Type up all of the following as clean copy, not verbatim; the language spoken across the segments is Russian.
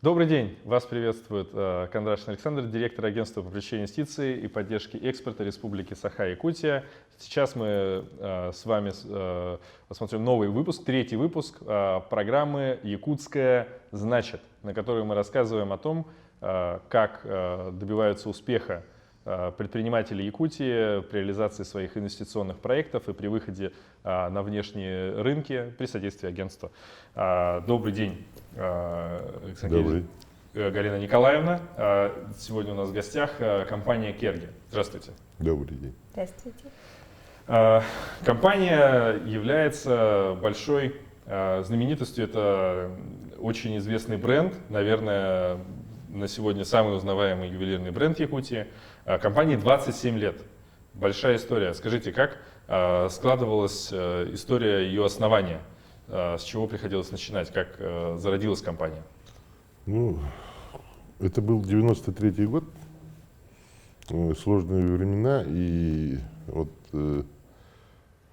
Добрый день! Вас приветствует Кондрашин Александр, директор агентства по привлечению инвестиций и поддержке экспорта Республики Саха-Якутия. Сейчас мы с вами посмотрим новый выпуск, третий выпуск программы «Якутская значит», на которой мы рассказываем о том, как добиваются успеха предприниматели Якутии при реализации своих инвестиционных проектов и при выходе на внешние рынки при содействии агентства. Добрый день, Александр, Галина Николаевна. Сегодня у нас в гостях компания Керги. Здравствуйте. Добрый день. Здравствуйте. Компания является большой знаменитостью. Это очень известный бренд, наверное, на сегодня самый узнаваемый ювелирный бренд Якутии. Компании 27 лет. Большая история. Скажите, как складывалась история ее основания? С чего приходилось начинать? Как зародилась компания? Ну, это был 93-й год, сложные времена, и вот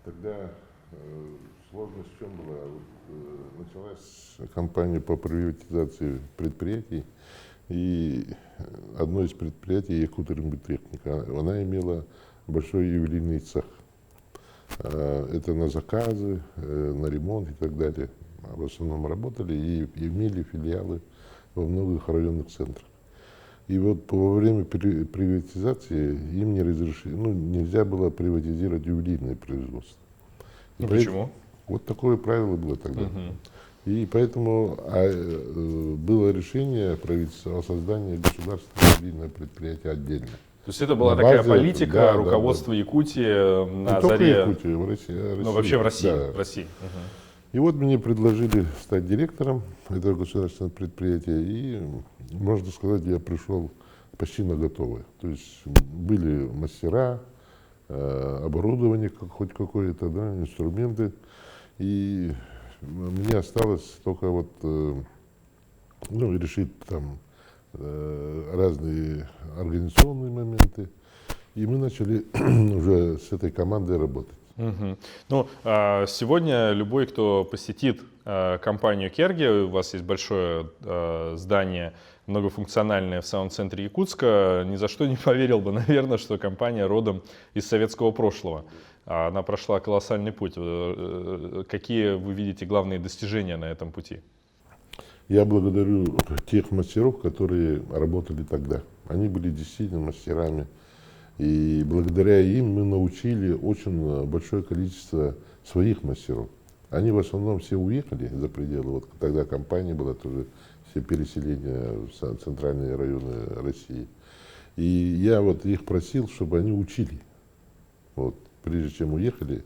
тогда сложность в чем была? Вот, началась кампания по приватизации предприятий, и одно из предприятий, Якутэнерготехника, она имела большой ювелирный цех. Это на заказы, на ремонт и так далее. В основном работали и имели филиалы во многих районных центрах. И вот во время приватизации им не разрешили, нельзя было приватизировать ювелирное производство. Почему? Вот такое правило было тогда. И поэтому было решение правительства о создании государственного ювелирного предприятия отдельно. То есть это была такая политика руководства Якутии на заре, Якутии, в России, вообще в России. Да. В России. И вот мне предложили стать директором этого государственного предприятия, и, можно сказать, я пришел почти на готовое. То есть были мастера, оборудование хоть какое-то, да, инструменты, и мне осталось только вот решить там разные организационные моменты, и мы начали уже с этой командой работать. Ну, сегодня любой, кто посетит компанию Керги, у вас есть большое здание многофункциональное в самом центре Якутска, ни за что не поверил бы, наверное, что компания родом из советского прошлого. Она прошла колоссальный путь. Какие вы видите главные достижения на этом пути? Я благодарю тех мастеров, которые работали тогда. Они были действительно мастерами. И благодаря им мы научили очень большое количество своих мастеров. Они в основном все уехали за пределы. Вот тогда компания была тоже, все переселения в центральные районы России. И я вот их просил, чтобы они учили, вот, прежде чем уехали.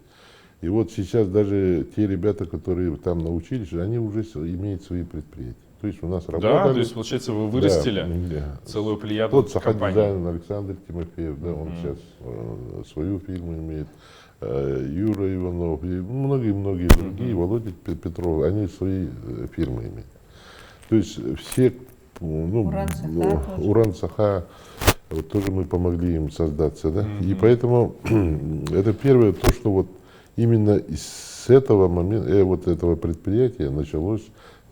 И вот сейчас даже те ребята, которые там научились, они уже имеют свои предприятия. То есть у нас работали. Да, то есть, получается, вы вырастили целую плеяду вот компаний. Саха-дизайн Александр Тимофеев, да, он сейчас свою фирму имеет, Юра Иванов и многие-многие другие, Володя Петров, они свои фирмы имеют. То есть все, Уран-Саха, вот тоже мы помогли им создаться, да, и поэтому это первое, то, что вот именно с этого момента, вот этого предприятия началось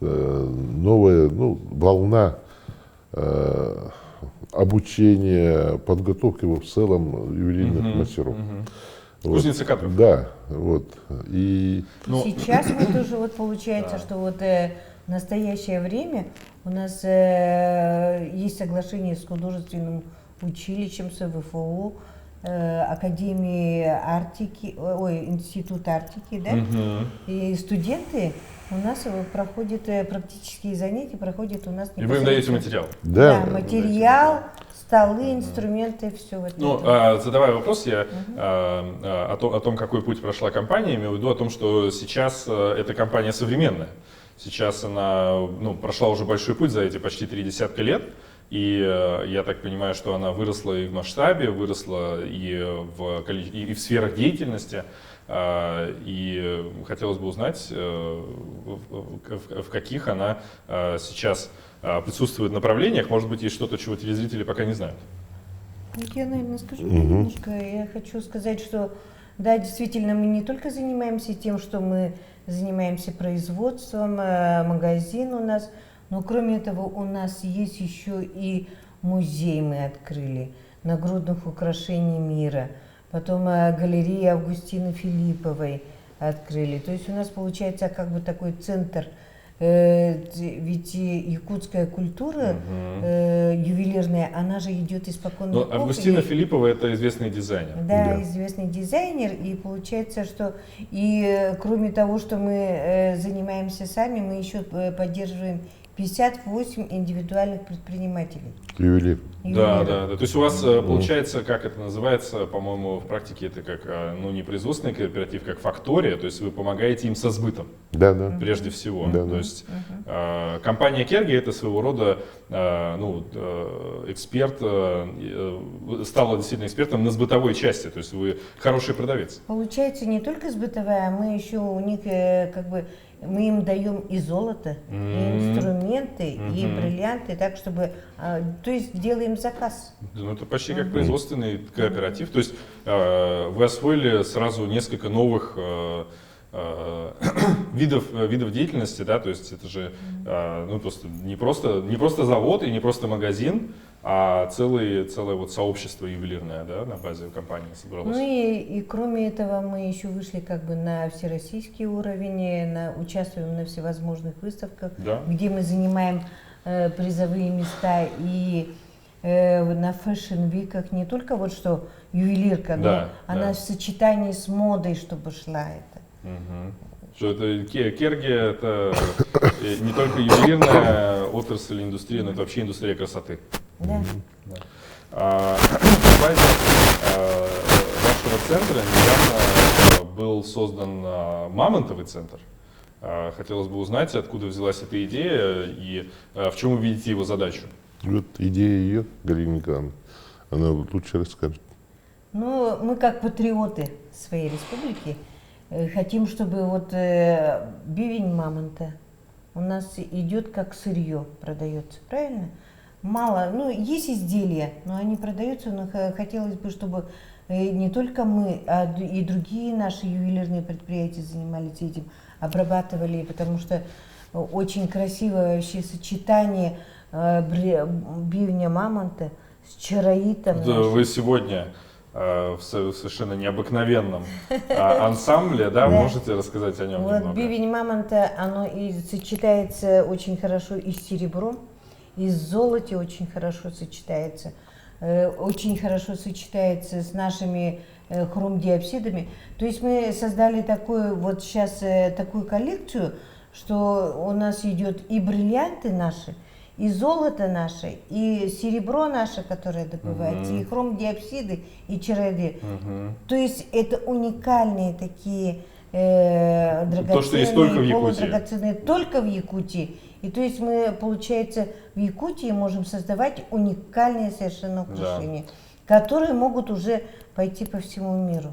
новая волна обучения, подготовки в целом ювелирных мастеров. Вот. Кузница кадров. Да, вот. И Сейчас вот уже вот получается, что вот в настоящее время у нас есть соглашение с художественным училищем, с ВФУ, Академии Арктики, Институт Арктики, да? И студенты у нас проходят практические занятия, проходят у нас. И вы им даете материал? Да, материал, столы, инструменты, все вот это. Задавая вопрос я о том, какой путь прошла компания, имею в виду о том, что сейчас эта компания современная. Сейчас она прошла уже большой путь за эти почти 30 лет. И я так понимаю, что она выросла и в масштабе, выросла и в сферах деятельности. И хотелось бы узнать, в каких она сейчас присутствует направлениях. Может быть, есть что-то, чего телезрители пока не знают. Я, наверное, скажу немножко. Я хочу сказать, что Да, действительно, мы не только занимаемся тем, что мы занимаемся производством, магазин у нас, но кроме этого у нас есть еще и музей мы открыли нагрудных украшений мира. Потом галерея Августины Филипповой открыли. То есть у нас получается как бы такой центр. Ведь якутская культура ювелирная, она же идет испокон Но веков. Августина Филиппова — это известный дизайнер. Да, Да. известный дизайнер, и получается, что и кроме того, что мы занимаемся сами, мы еще поддерживаем 58 индивидуальных предпринимателей. Ювелир. Да, ювелиров. да, да. То есть у вас получается, как это называется, по-моему, в практике это как, ну, не производственный кооператив, как фактория, то есть вы помогаете им со сбытом, Да, да. прежде всего. Да, То да. есть компания Керги — это своего рода эксперт, стала действительно экспертом на сбытовой части, то есть вы хороший продавец. Получается не только сбытовая, мы еще у них как бы мы им даем и золото, и инструменты, и бриллианты, так чтобы, то есть делаем заказ. Ну, это почти как производственный кооператив. То есть вы освоили сразу несколько новых видов деятельности, да, то есть это же ну, не просто завод и не просто магазин, а целое вот сообщество ювелирное, да, на базе компании собралось. Ну и кроме этого мы еще вышли как бы на всероссийский уровень, участвуем на всевозможных выставках, Да. где мы занимаем призовые места и на фэшн-виках не только вот что ювелирка, но Да, она да. в сочетании с модой, чтобы шла это. Мгм. Что это Керги — это не только ювелирная отрасль индустрии, но это вообще индустрия красоты. Да. В базе вашего центра недавно был создан Мамонтовый центр. Хотелось бы узнать, откуда взялась эта идея и в чем вы видите его задачу. Вот идея ее, Галина Николаевна, она вот лучше расскажет. Ну, мы как патриоты своей республики хотим, чтобы вот бивень мамонта у нас идет как сырье, продается, правильно? Мало, ну, есть изделия, но они продаются, но хотелось бы, чтобы не только мы, а и другие наши ювелирные предприятия занимались этим, обрабатывали, потому что очень красивое вообще сочетание бивня мамонта с чароитом. Да, вы сегодня в совершенно необыкновенном ансамбле, да, можете рассказать о нем Вот немного? бивень мамонта, оно и сочетается очень хорошо и с серебром, и с золотом очень хорошо сочетается, очень хорошо сочетается с нашими хромдиопсидами. То есть мы создали такую вот сейчас такую коллекцию, что у нас идет и бриллианты наши, и золото наше, и серебро наше, которое добывается, и хромдиопсиды, и череды. То есть это уникальные такие драгоценные, То, что есть только в Якутии. полудрагоценные, только в Якутии. И то есть мы, получается, в Якутии можем создавать уникальные совершенно украшения, которые могут уже пойти по всему миру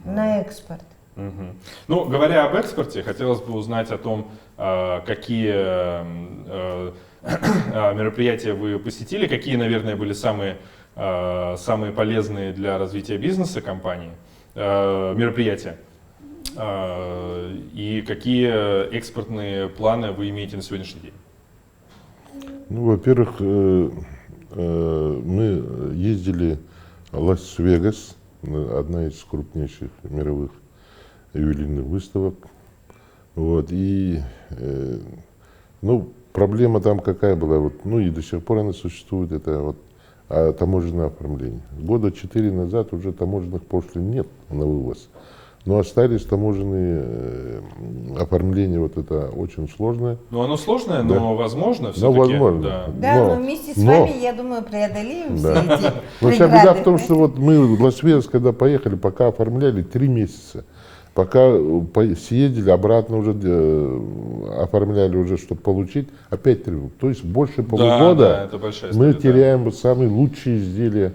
на экспорт. Ну, говоря об экспорте, хотелось бы узнать о том, какие мероприятия вы посетили, какие, наверное, были самые полезные для развития бизнеса компании мероприятия, и какие экспортные планы вы имеете на сегодняшний день? Ну, во-первых, мы ездили в Лас-Вегас, одна из крупнейших мировых ювелирных выставок. Вот, и, ну, проблема там какая была, вот, ну и до сих пор она существует, это вот таможенное оформление. Года 4 назад уже таможенных пошлин нет на вывоз. Но остались таможенные оформления, вот это очень сложное. Ну, оно сложное, Да. но возможно Но все-таки. возможно. Да. Да, Но- но вместе с но- вами, я думаю, преодолеем Да. все эти Но вся беда преграды. в том, что вот мы в Лас-Вегас, когда поехали, пока оформляли 3 месяца. Пока съездили, обратно уже оформляли уже, чтобы получить, опять требуют. То есть больше Да, полугода это большая мы история, да. теряем вот самые лучшие изделия.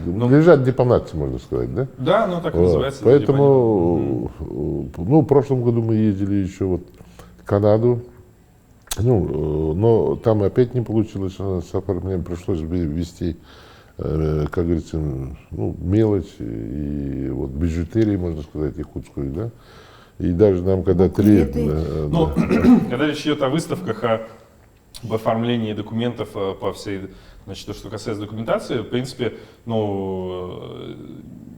Лежат депонации, можно сказать, да? Да, ну так и Вот. называется. Поэтому, ну, в прошлом году мы ездили еще вот в Канаду, ну, но там опять не получилось с оформлением, пришлось ввести как говорится, ну, мелочь и вот бижутерии, можно сказать, якутскую, да. И даже нам, когда Буклеты. Ну, когда речь идет о выставках, об оформлении документов по всей, значит, то, что касается документации, в принципе, ну,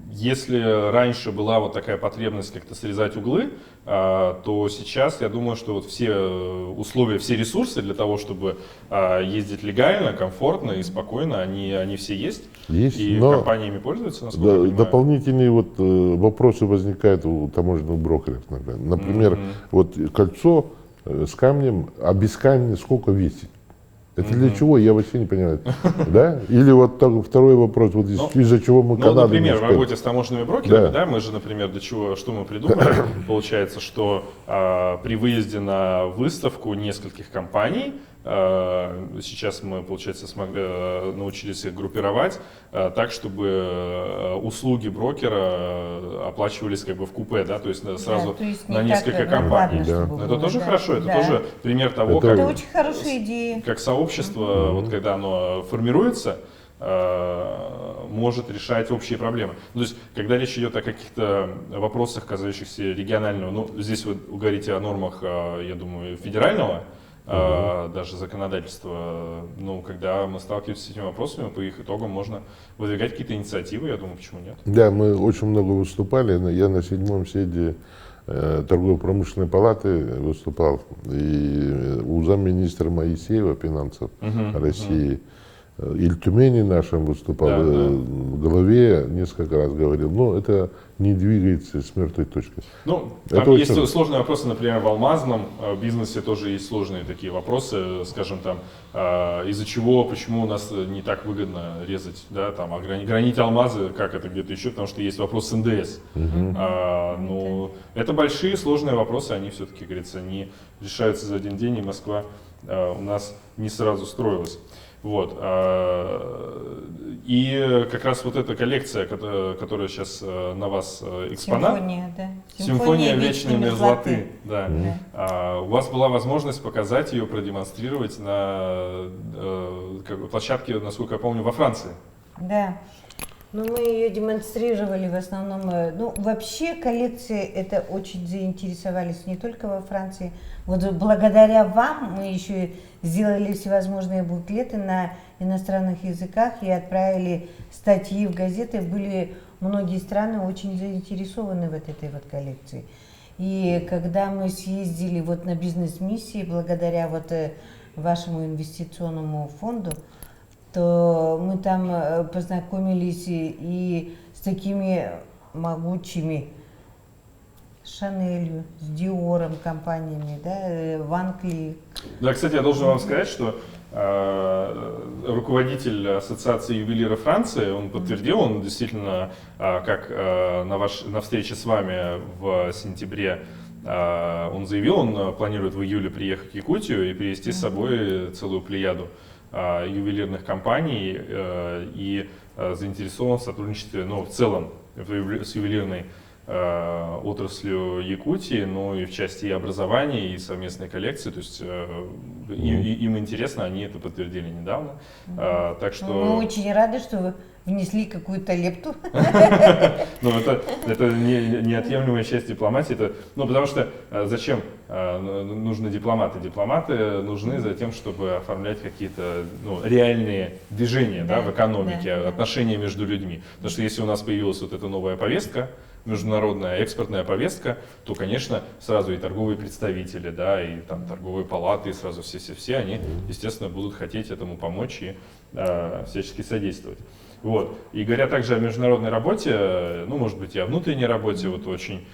если раньше была вот такая потребность как-то срезать углы, то сейчас я думаю, что вот все условия, все ресурсы для того, чтобы ездить легально, комфортно и спокойно, они все есть. Есть, И но компаниями пользуются, насколько я понимаю. дополнительные вот вопросы возникают у таможенных брокеров. Например, вот кольцо с камнем, а без камня сколько весит? Это для чего? Я вообще не понимаю. Да? Или вот второй вопрос, вот из-за чего мы Канаду например, не в успели? работе с таможенными брокерами, Да. да, мы же, например, для чего, что мы придумали, получается, что при выезде на выставку нескольких компаний, сейчас мы, получается, научились их группировать так, чтобы услуги брокера оплачивались как бы в купе, да, то есть сразу то есть на не несколько так компаний. накладно, Да. чтобы Но это было, тоже да. хорошо, это Да. тоже пример того, Это как Это очень хорошая идея. как сообщество, вот когда оно формируется, может решать общие проблемы. Ну, то есть, когда речь идет о каких-то вопросах, касающихся регионального, ну, здесь вы говорите о нормах, я думаю, федерального, даже законодательства, ну, когда мы сталкиваемся с этими вопросами, по их итогам можно выдвигать какие-то инициативы, я думаю, почему нет. Да, мы очень много выступали. Я на 7-м съезде торгово-промышленной палаты выступал. И у замминистра Моисеева финансов России, и в Тюмени нашем выступал, Да, да. в голове несколько раз говорил, но это не двигается с мертвой точки. Ну, Это там есть очень- сложные вопросы, например, в алмазном бизнесе тоже есть сложные такие вопросы, скажем, там, из-за чего, почему у нас не так выгодно резать, да, там, гранить алмазы, как это где-то еще, потому что есть вопрос с НДС. Ну, это большие сложные вопросы, они все-таки, говорится, не решаются за один день, и Москва у нас не сразу строилась. Вот. И как раз вот эта коллекция, которая сейчас на вас экспонат, Симфония, да. Симфония вечной мерзлоты. Да. Да. У вас была возможность показать ее, продемонстрировать на площадке, насколько я помню, во Франции. Да. Ну, мы ее демонстрировали в основном. Ну, вообще коллекции это очень заинтересовались не только во Франции. Вот благодаря вам мы еще сделали всевозможные буклеты на иностранных языках и отправили статьи в газеты. Были многие страны очень заинтересованы в этой вот коллекции. И когда мы съездили вот на бизнес-миссии, благодаря вот вашему инвестиционному фонду, то мы там познакомились и с такими могучими Шанелью, с Диором компаниями, да, Ван Клик. Да, кстати, я должен вам сказать, что руководитель Ассоциации ювелиров Франции, он подтвердил, он действительно, как на встрече с вами в сентябре, он заявил, он планирует в июле приехать в Якутию и привезти с собой целую плеяду ювелирных компаний и заинтересован в сотрудничестве, ну, в целом с ювелирной отраслью Якутии, ну и в части и образования, и совместной коллекции, то есть им интересно, они это подтвердили недавно, так что... Мы очень рады, что вы внесли какую-то лепту. Ну, это неотъемлемая часть дипломатии. Потому что зачем нужны дипломаты? Дипломаты нужны за тем, чтобы оформлять какие-то реальные движения, да, в экономике, отношения между людьми. Потому что если у нас появилась вот эта новая повестка, международная экспортная повестка, то, конечно, сразу и торговые представители, да, и там торговые палаты, и сразу все они, естественно, будут хотеть этому помочь и всячески содействовать. Вот. И говоря также о международной работе, ну, может быть, и о внутренней работе, вот очень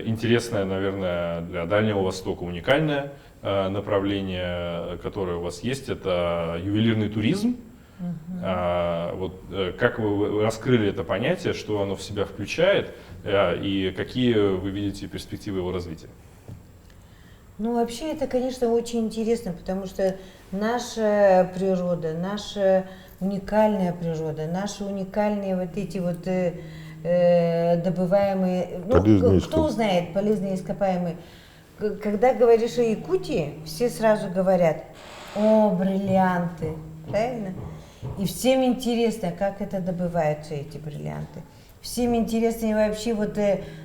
интересное, наверное, для Дальнего Востока уникальное направление, которое у вас есть, это ювелирный туризм. Вот, как вы раскрыли это понятие, что оно в себя включает и какие вы видите перспективы его развития? Ну, вообще это, конечно, очень интересно, потому что наша природа, наша уникальная природа, наши уникальные вот эти вот добываемые, ну, кто знает, полезные ископаемые. Когда говоришь о Якутии, все сразу говорят: о, бриллианты, правильно? И всем интересно, как это добываются, эти бриллианты. Всем интересны вообще вот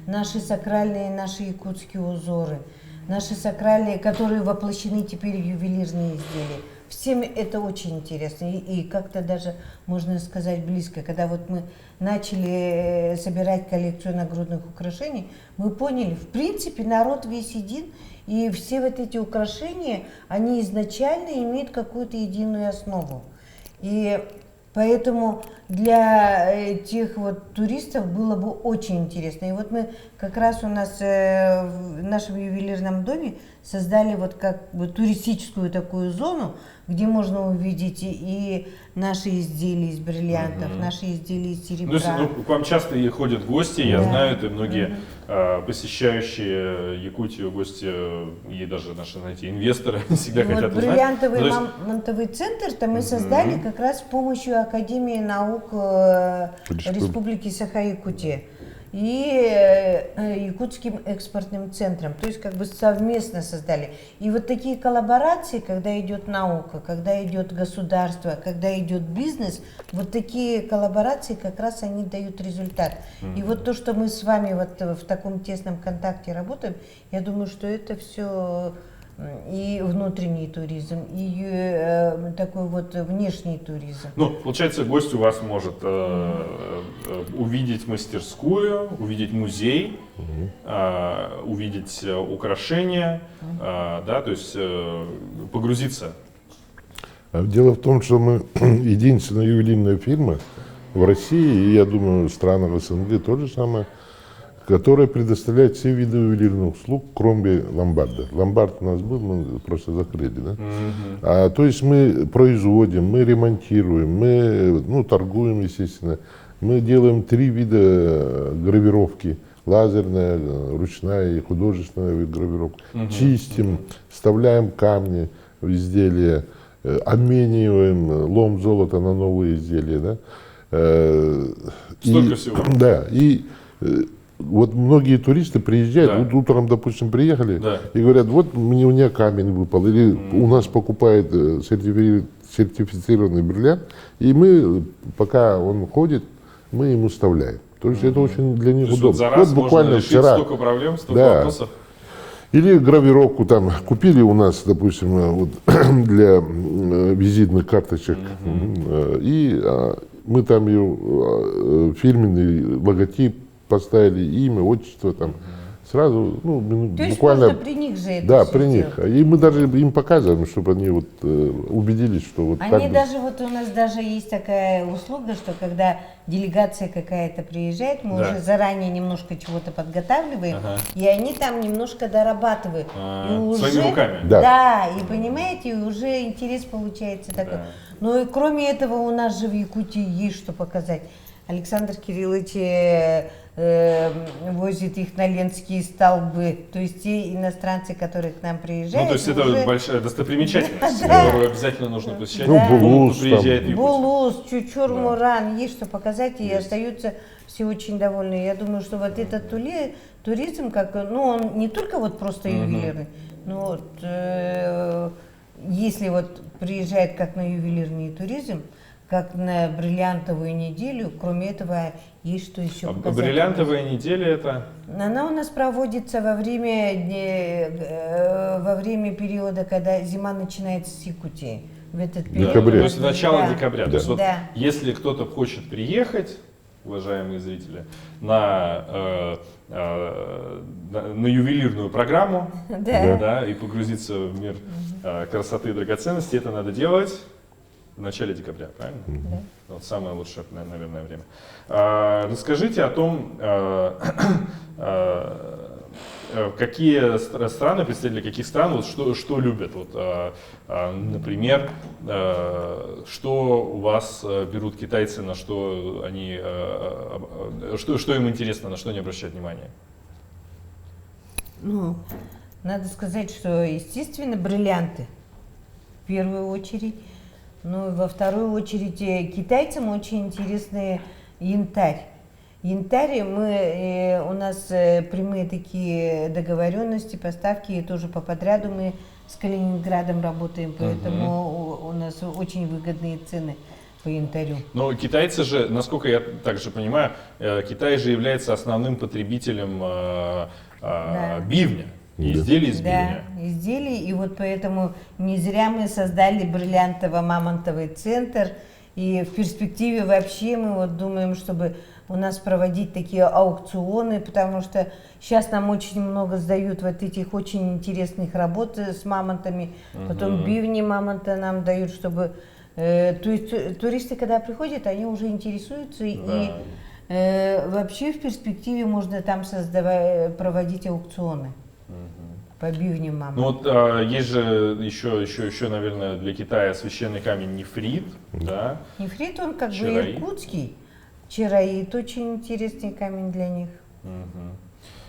наши сакральные, наши якутские узоры, наши сакральные, которые воплощены теперь в ювелирные изделия. Всем это очень интересно и как-то даже, можно сказать, близко. Когда вот мы начали собирать коллекцию нагрудных украшений, мы поняли, в принципе, народ весь един, и все вот эти украшения, они изначально имеют какую-то единую основу. И поэтому для тех вот туристов было бы очень интересно. И вот мы как раз у нас в нашем ювелирном доме создали вот как бы туристическую такую зону, где можно увидеть и наши изделия из бриллиантов, наши изделия из серебра. Ну, если, к вам часто и ходят гости, я знаю, это многие посещающие Якутию гости, и даже наши, знаете, инвесторы всегда хотят вот узнать. бриллиантовый Ну, то есть- мамонтовый центр-то мы создали как раз с помощью Академии наук Республики Саха-Якутия и Якутским экспортным центром. То есть как бы совместно создали. И вот такие коллаборации, когда идет наука, когда идет государство, когда идет бизнес, вот такие коллаборации как раз они дают результат. И вот то, что мы с вами вот в таком тесном контакте работаем, я думаю, что это все и внутренний туризм, и такой вот внешний туризм. Ну, получается, гость у вас может увидеть мастерскую, увидеть музей, увидеть украшения, да, то есть погрузиться. Дело в том, что мы единственная ювелирная фирма в России, и я думаю, в странах СНГ то же самое, которая предоставляет все виды ювелирных услуг, кроме ломбарда. Ломбард у нас был, мы просто закрыли. Да? То есть мы производим, мы ремонтируем, мы торгуем, естественно. Мы делаем 3 вида гравировки. Лазерная, ручная и художественная гравировка. Чистим, вставляем камни в изделия, обмениваем лом золота на новые изделия. Да? Столько всего. Да, и вот многие туристы приезжают, Да. вот утром, допустим, приехали Да. и говорят, вот у меня камень выпал, или у нас покупает сертифицированный бриллиант, и мы, пока он ходит, мы ему вставляем. То есть это очень для них То есть вот удобно. за раз Вот можно буквально решить вчера. столько проблем, столько Да. вопросов. Или гравировку там купили у нас, допустим, вот, для визитных карточек, и мы там ее фирменный логотип поставили, имя, отчество там. Сразу, То есть буквально. можно при них же это Да, всё при сделать. них. И мы даже им показываем, чтобы они вот убедились, что вот так Они бы- даже, вот у нас даже есть такая услуга, что когда делегация какая-то приезжает, мы Да. уже заранее немножко чего-то подготавливаем, Ага. и они там немножко дорабатывают. И Своими руками. Да. Да, и понимаете, уже интерес получается такой. Да. Ну и кроме этого у нас же в Якутии есть что показать. Александр Кириллович возит их на Ленские столбы, то есть те иностранцы, которые к нам приезжают. Ну, то есть это уже- большая достопримечательность, Да. которую обязательно нужно посещать. Ну, Кому Булус там. приезжает в Якутию. Булус, Чучур-Муран, есть что показать, и остаются все очень довольны. Я думаю, что вот этот туризм, как, он не только вот просто ювелирный, но вот, если вот приезжает как на ювелирный туризм, как на бриллиантовую неделю, кроме этого есть что еще показать. Бриллиантовая неделя это? Она у нас проводится во время периода, когда зима начинается с Якутии. В этот период. Декабря. То есть начало Да. декабря. То Да. есть вот Да. если кто-то хочет приехать, уважаемые зрители, на ювелирную программу, Да. да, и погрузиться в мир красоты и драгоценностей, это надо делать в начале декабря, правильно? Да. Вот самое лучшее, наверное, время. Расскажите о том, какие страны, представители каких стран, вот что любят. Вот, например, что у вас берут китайцы, на что они, что им интересно, на что они обращают внимание? Ну, надо сказать, что, естественно, бриллианты в первую очередь. Ну и во вторую очередь китайцам очень интересный янтарь. Янтарь, у нас прямые такие договоренности, поставки, и тоже по подряду мы с Калининградом работаем, поэтому у нас очень выгодные цены по янтарю. Но китайцы же, насколько я также понимаю, Китай же является основным потребителем бивня, изделий из бивня. Да, изделий. И вот поэтому не зря мы создали бриллиантово-мамонтовый центр. И в перспективе вообще мы вот думаем, чтобы у нас проводить такие аукционы, потому что сейчас нам очень много сдают вот этих очень интересных работ с мамонтами, потом бивни мамонта нам дают, чтобы... то есть туристы, когда приходят, они уже интересуются, и вообще в перспективе можно там проводить аукционы по бивням мамонта. Ну вот есть же еще, наверное, для Китая священный камень нефрит, да? Нефрит, он как бы Чараит. иркутский. Чараит очень интересный камень для них.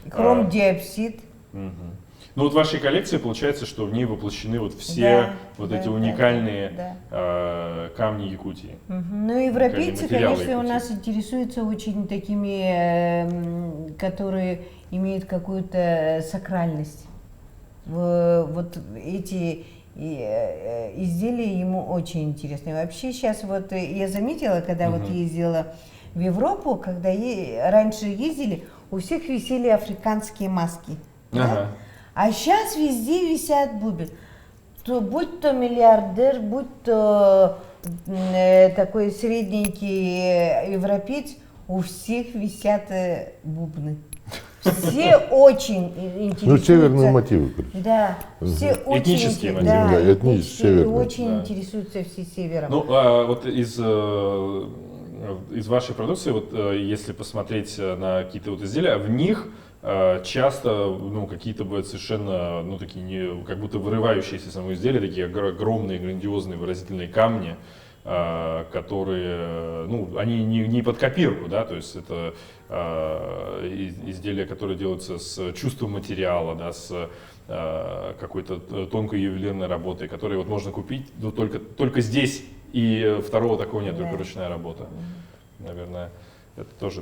Хромдиапсид. Ну вот в вашей коллекции получается, что в ней воплощены вот все Да, вот да, эти да, уникальные да. камни Якутии. Ну, европейцы, материалы конечно, у Якутии. нас интересуются очень такими, которые имеют какую-то сакральность. Вот эти изделия ему очень интересны. Вообще сейчас вот я заметила, когда вот ездила в Европу, когда раньше ездили, у всех висели африканские маски. Да? Ага. А сейчас везде висят бубен. Будь то миллиардер, будь то такой средненький европеец, у всех висят бубны. Все очень интересуются. Ну, северные мотивы. короче. Да, все очень Этнические мотивы. да, Да, этнические, этнические, северные. очень Да. интересуются все севером. Ну, вот из вашей продукции, вот если посмотреть на какие-то вот изделия, в них часто, ну, какие-то бывают совершенно, ну, такие, не, как будто вырывающиеся самые изделия, такие огромные, грандиозные, выразительные камни, которые, ну, они не под копирку, да, то есть это изделия, которые делаются с чувством материала, да, с какой-то тонкой ювелирной работой, которые вот можно купить, ну, только здесь, и второго такого нет, только Да. ручная работа. Наверное, это тоже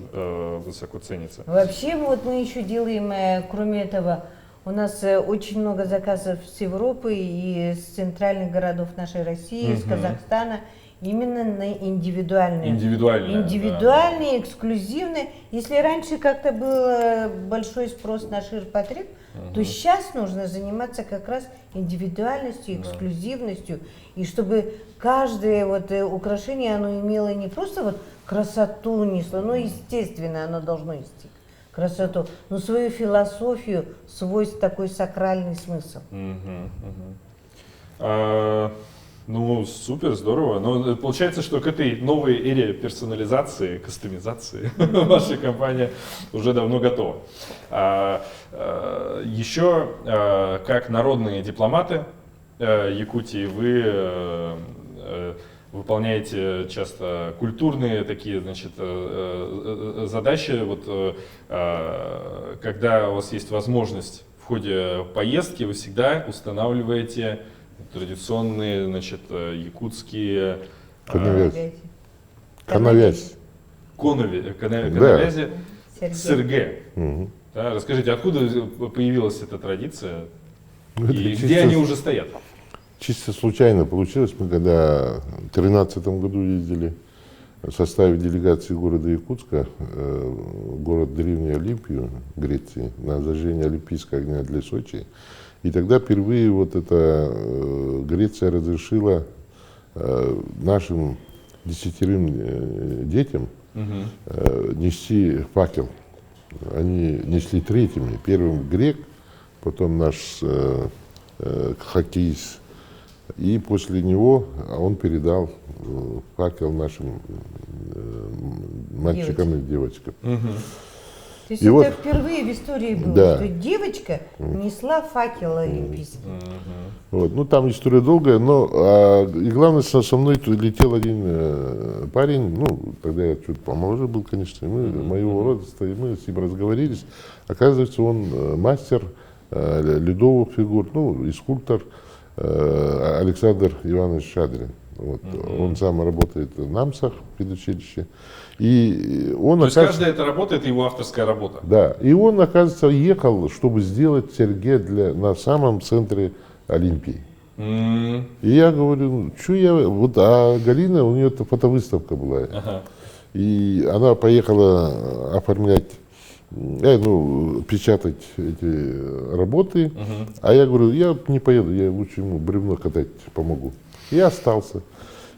высоко ценится. Вообще, вот мы еще делаем, кроме этого, у нас очень много заказов с Европы и с центральных городов нашей России, из Казахстана, именно на индивидуальные. Индивидуальные, эксклюзивные. Если раньше как-то был большой спрос на ширпотреб, то сейчас нужно заниматься как раз индивидуальностью, эксклюзивностью, и чтобы каждое вот украшение, оно имело не просто вот красоту несло, но естественно оно должно нести красоту, но свою философию, свой такой сакральный смысл. Ну, супер, здорово. Но получается, что к этой новой эре персонализации, кастомизации ваша компания уже давно готова. Еще, как народные дипломаты Якутии, вы выполняете часто культурные такие, значит, задачи. Вот, когда у вас есть возможность в ходе поездки, вы всегда устанавливаете традиционные, значит, якутские Коновязь. коновязи Сергей. сырге. Мгм. Да, расскажите, откуда появилась эта традиция Ну, это и чисто- где они уже стоят? Чисто случайно получилось. Мы когда в 2013 году ездили в составе делегации города Якутска, в город Древнюю Олимпию, Греции, на зажжение Олимпийского огня для Сочи. И тогда впервые вот эта Греция разрешила нашим 10 детям нести факел. Они несли третьими. Первым грек, потом наш хоккеист. И после него он передал факел нашим мальчикам и девочкам. То есть И это вот- впервые в истории было, Да. что девочка несла факел олимпийский. Вот. Ну, там история долгая, но и главное, со мной тут летел один парень, ну, тогда я чуть помоложе был, конечно, и мы моего роста, и мы с ним разговорились. Оказывается, он мастер ледовых фигур, ну, и скульптор Александр Иванович Шадрин. Вот. Он сам работает в НАМСах, в педучилище. И он, То есть оказывается, каждая эта работа — это его авторская работа. да, и он, оказывается, ехал, чтобы сделать Сергей на самом центре Олимпии. И я говорю, ну, что я... Вот, а Галина, у нее фотовыставка была. Ага. И она поехала оформлять, печатать эти работы. А я говорю, я не поеду, я лучше ему бревно катать помогу. И я остался.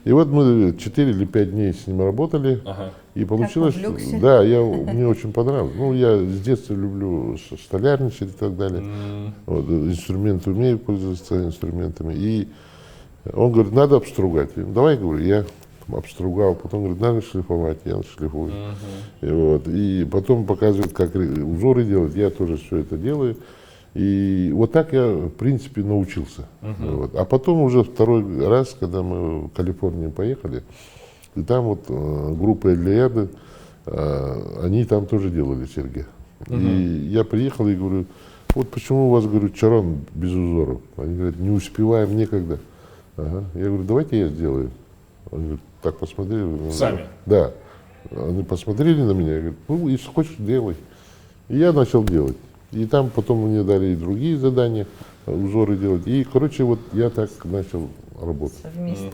И вот мы 4 или 5 дней с ним работали. Ага. И получилось, увлекся. да, мне очень понравилось. Ну, я с детства люблю столярничать и так далее. Вот, инструменты, умею пользоваться инструментами. И он говорит, надо обстругать. Я говорю, давай, говорю, я обстругал. Потом говорит, надо шлифовать, я шлифую. И потом показывает, как узоры делать, я тоже все это делаю. И вот так я, в принципе, научился. Вот. А потом уже второй раз, когда мы в Калифорнию поехали, и там вот группа Эльяды, они там тоже делали серьги. И я приехал и говорю, вот почему у вас, говорю, чарон без узоров? Они говорят, не успеваем, некогда. Ага. Я говорю, давайте я сделаю. Они говорят, так посмотрели. Сами? Да. Они посмотрели на меня и говорят, ну, если хочешь, делай. И я начал делать. И там потом мне дали и другие задания, узоры делать. И, короче, вот я так начал работать. Совместно.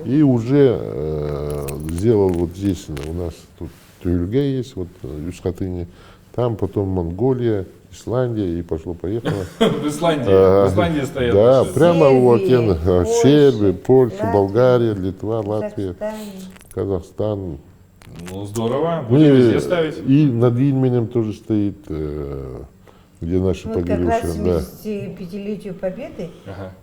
И уже сделал вот здесь, у нас тут Тюльге есть, вот в Юсхатыне. Там потом Монголия, Исландия, и пошло-поехало. В Исландии стоят. Да, наши. прямо у океана. Польша, Сербия, Польша, Латвия, Болгария, Литва, Латвия, Казахстан. Казахстан. Ну, здорово. Будем везде ставить. И над Ильменем тоже стоит, где наши Вот как раз к погибшие. Да. 75-летию Победы Ага.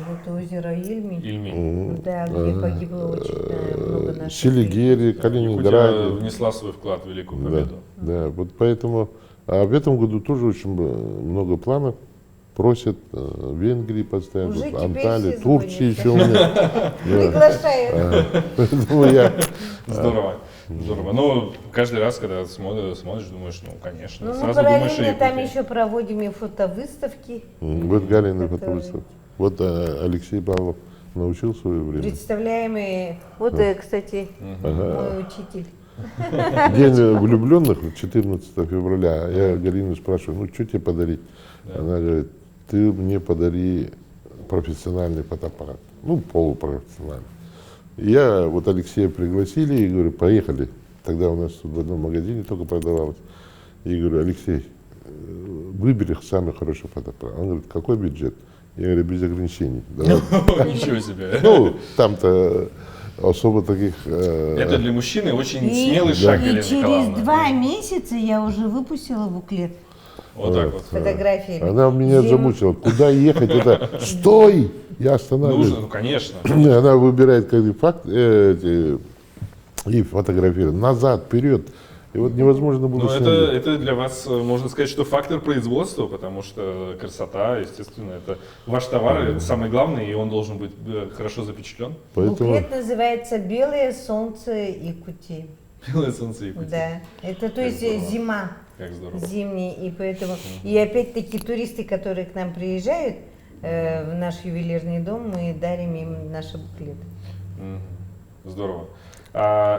вот озеро Ильмень, Ильмень. да, где погибло очень много наших. Селигере, Якутия Калининграде. внесла свой вклад в Великую Да, Победу. да, вот поэтому. А в этом году тоже очень много планов. Просят Венгрии поставить, Уже вот, теперь Анталии, все Турции звонят. еще у меня. Приглашают. Поэтому я Здорово. Здорово. Ну, каждый раз, когда смотришь, думаешь, ну, конечно. Ну, мы Сразу думаешь о параллельно там Якутии. еще проводим и фотовыставки. вот Галина Который- фотовыставка. Вот Алексей Павлов научил в свое время. Представляем и... Вот, кстати, мой учитель. День влюбленных, 14 февраля, я Галину спрашиваю, ну что тебе подарить? Она говорит, ты мне подари профессиональный фотоаппарат, ну полупрофессиональный. И я вот Алексея пригласили и говорю, поехали. Тогда у нас тут в одном магазине только продавалось. И говорю, Алексей, выбери самый хороший фотоаппарат. Он говорит, какой бюджет? Я говорю, без ограничений. Давай. Ничего себе. Ну, там-то особо таких... Это для мужчины очень И, смелый шаг, и Галина через Николаевна. 2 месяца я уже выпусила буклет Вот так вот. с фотографиями. Она меня Зим- замучила. Куда ехать? Это стой! Я останавливаюсь. Нужно, ну, конечно. Она выбирает как и фотографирует. Назад, вперед. И вот невозможно было Но снять. это для вас, можно сказать, что фактор производства, потому что красота, естественно, это ваш товар, это самый главный, и он должен быть хорошо запечатлен. Поэтому Буклет называется «Белое солнце Якутии». Белое солнце Якутии. Да, это то есть здорово. зима, Как здорово. зимний, и поэтому, и опять-таки туристы, которые к нам приезжают в наш ювелирный дом, мы дарим им наши буклеты. Мгм. Здорово.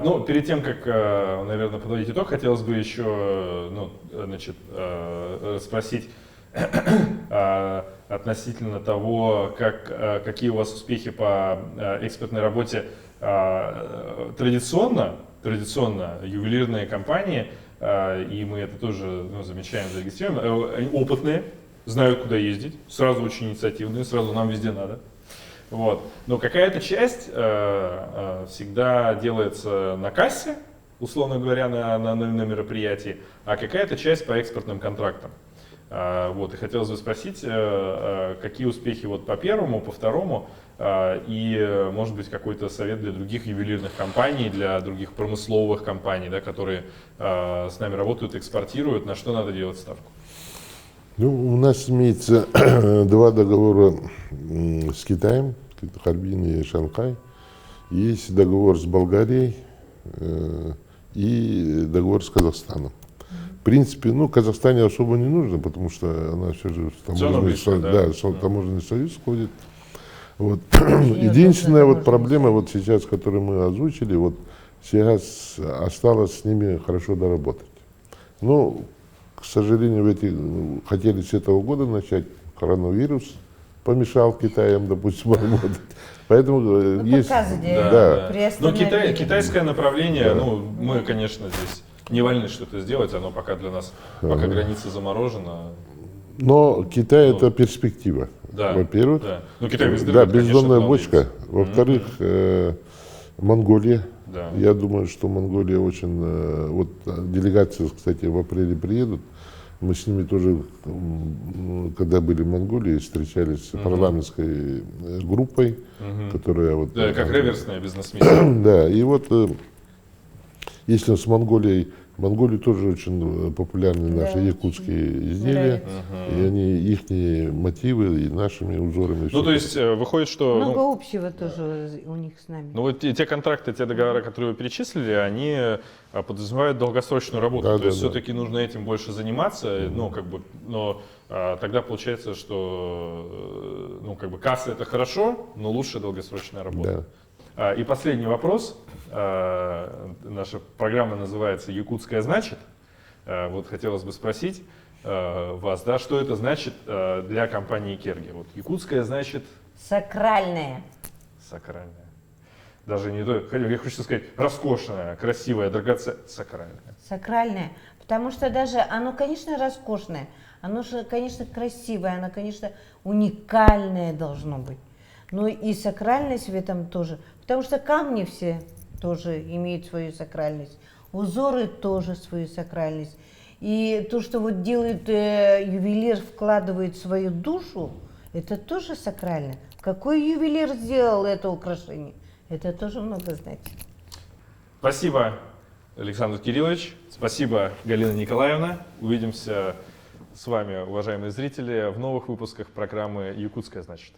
Ну, перед тем, как, наверное, подводить итог, хотелось бы еще, спросить относительно того, какие у вас успехи по экспертной работе. Традиционно ювелирные компании, и мы это тоже замечаем, зарегистрируем, они опытные, знают, куда ездить, сразу очень инициативные, сразу нам везде надо. Вот. Но какая-то часть всегда делается на кассе, условно говоря, на мероприятии, а какая-то часть по экспортным контрактам. Вот. И хотелось бы спросить, какие успехи вот по первому, по второму, и, может быть, какой-то совет для других ювелирных компаний, для других промысловых компаний, да, которые с нами работают, экспортируют, на что надо делать ставку? ну, у нас имеется 2 договора с Китаем, Харбин и Шанхай. Есть договор с Болгарией и договор с Казахстаном. В принципе, в Казахстане особо не нужно, потому что она все же в таможенный союз, таможенный союз входит. Вот. Единственная вот проблема вот сейчас, которую мы озвучили, вот сейчас осталось с ними хорошо доработать. Но, к сожалению, хотели с этого года начать, коронавирус помешал Китаем, допустим, работать. Поэтому Ну, есть... показывали, Да. Ну, приостановили. китайское направление, Да. ну, мы, конечно, здесь не вольны что-то сделать, оно пока для нас, пока граница заморожена. Но Китай это перспектива, Да, во-первых. да. Ну, Китай Да, выздоровеет, конечно, бездонная надеюсь. бочка. Во-вторых, Монголия. Да. Я думаю, что Монголия очень... Вот делегации, кстати, в апреле приедут. Мы с ними тоже, когда были в Монголии, встречались с парламентской группой, которая вот... Да, как реверсная бизнес-миссия. Да, и вот если с Монголией, Монголии тоже очень популярны наши Да, якутские изделия, и они, их мотивы и нашими узорами. Ну, всё то есть выходит, что... Много ну, общего тоже у них с нами. ну вот те контракты, те договора, которые вы перечислили, они подразумевают долгосрочную работу. Да, То есть да, да. все-таки нужно этим больше заниматься, ну как бы, но тогда получается, что ну как бы касса это хорошо, но лучше долгосрочная работа. И последний вопрос. Наша программа называется «Якутская значит». Вот хотелось бы спросить вас, да, что это значит для компании Керги? Вот якутская значит Сакральное. сакральная. Даже не то, я хочу сказать, роскошная, красивая, драгоценная, сакральная. Сакральное. Потому что даже оно, конечно, роскошное, оно же, конечно, красивое, оно, конечно, уникальное должно быть. Но и сакральность в этом тоже. Потому что камни все тоже имеют свою сакральность. Узоры тоже свою сакральность. И то, что вот делает ювелир, вкладывает свою душу, это тоже сакрально. Какой ювелир сделал это украшение? Это тоже много значит. Спасибо, Александр Кириллович. Спасибо, Галина Николаевна. Увидимся с вами, уважаемые зрители, в новых выпусках программы «Якутская значит».